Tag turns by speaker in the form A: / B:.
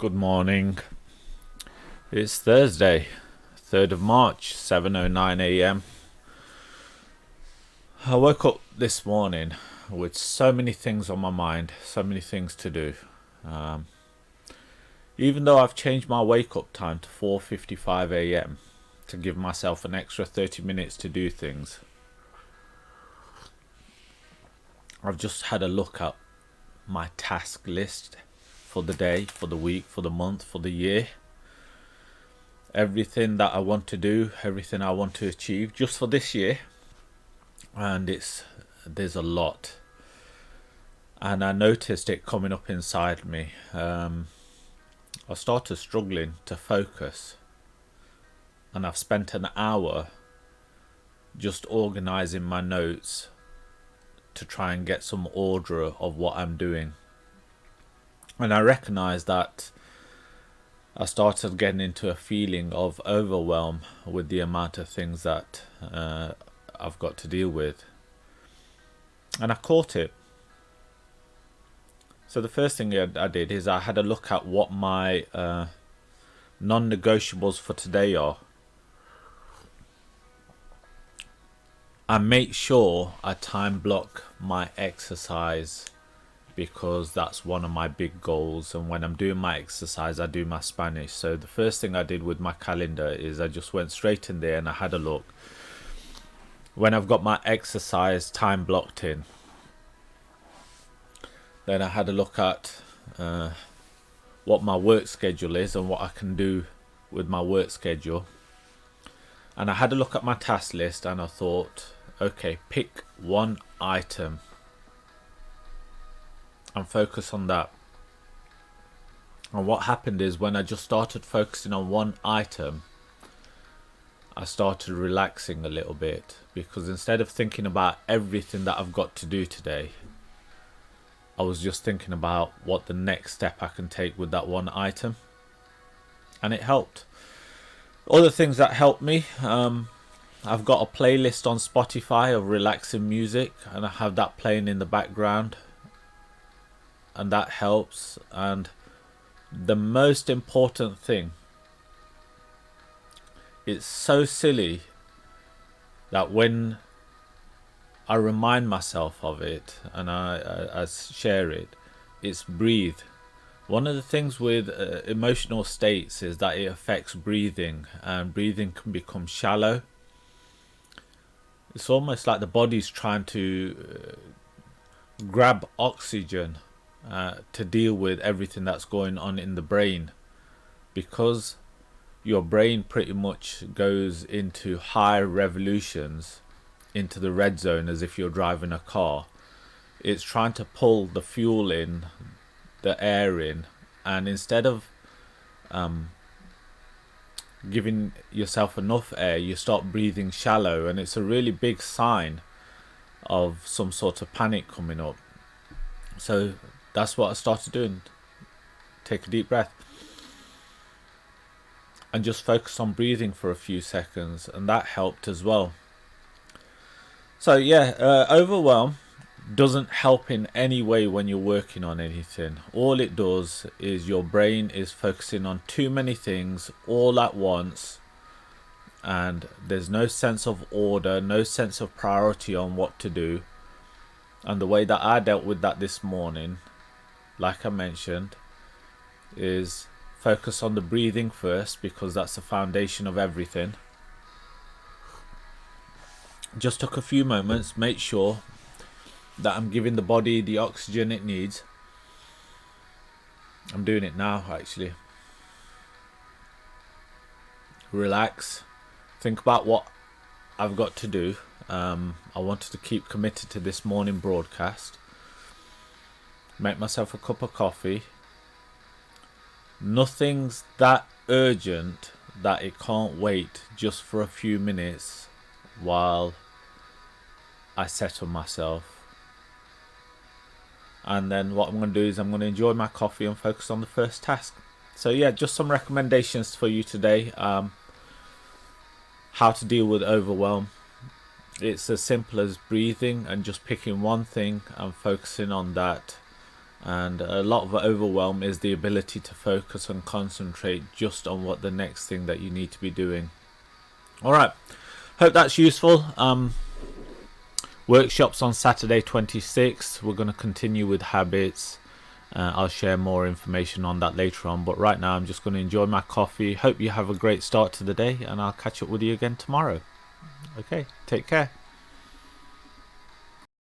A: Good morning. It's Thursday, 3rd of March, 7:09 a.m. I woke up this morning with so many things on my mind, so many things to do. Um, Even though I've changed my wake up time to 4:55 a.m. to give myself an extra 30 minutes to do things, I've just had a look at my task list for the day, for the week, for the month, for the year. Everything that I want to do, everything I want to achieve just for this year. And there's a lot. And I noticed it coming up inside me. I started struggling to focus. And I've spent an hour just organizing my notes to try and get some order of what I'm doing. And I recognized that I started getting into a feeling of overwhelm with the amount of things that I've got to deal with. And I caught it. So the first thing I did is I had a look at what my non-negotiables for today are. I make sure I time block my exercise because that's one of my big goals, and when I'm doing my exercise I do my Spanish. So the first thing I did with my calendar is I just went straight in there and I had a look when I've got my exercise time blocked in. Then I had a look at what my work schedule is and what I can do with my work schedule. And I had a look at my task list and I thought, okay, pick one item and focus on that. And what happened is when I just started focusing on one item, I started relaxing a little bit, because instead of thinking about everything that I've got to do today, I was just thinking about what the next step I can take with that one item. And it helped. Other things that helped me, I've got a playlist on Spotify of relaxing music and I have that playing in the background, and that helps. And the most important thing, it's so silly that when I remind myself of it and I share it, it's breathe. One of the things with emotional states is that it affects breathing, and breathing can become shallow. It's almost like the body's trying to grab oxygen to deal with everything that's going on in the brain, because your brain pretty much goes into high revolutions, into the red zone, as if you're driving a car. It's trying to pull the fuel in, the air in, and instead of giving yourself enough air, you start breathing shallow, and it's a really big sign of some sort of panic coming up. So that's what I started doing. Take a deep breath and just focus on breathing for a few seconds, and that helped as well. So yeah, overwhelm doesn't help in any way when you're working on anything. All it does is your brain is focusing on too many things all at once, and there's no sense of order, no sense of priority on what to do. And the way that I dealt with that this morning, like I mentioned, is focus on the breathing first, because that's the foundation of everything. Just took a few moments, make sure that I'm giving the body the oxygen it needs. I'm doing it now, actually. Relax, think about what I've got to do. I wanted to keep committed to this morning broadcast. Make myself a cup of coffee. Nothing's that urgent that it can't wait just for a few minutes while I settle myself. And then what I'm going to do is I'm going to enjoy my coffee and focus on the first task. So yeah, just some recommendations for you today. How to deal with overwhelm. It's as simple as breathing and just picking one thing and focusing on that, And a lot of overwhelm is the ability to focus and concentrate just on what the next thing that you need to be doing. All right, hope that's useful. Workshops on Saturday 26th. We're going to continue with habits. I'll share more information on that later on, but right now I'm just going to enjoy my coffee. Hope you have a great start to the day, and I'll catch up with you again tomorrow. Okay, take care.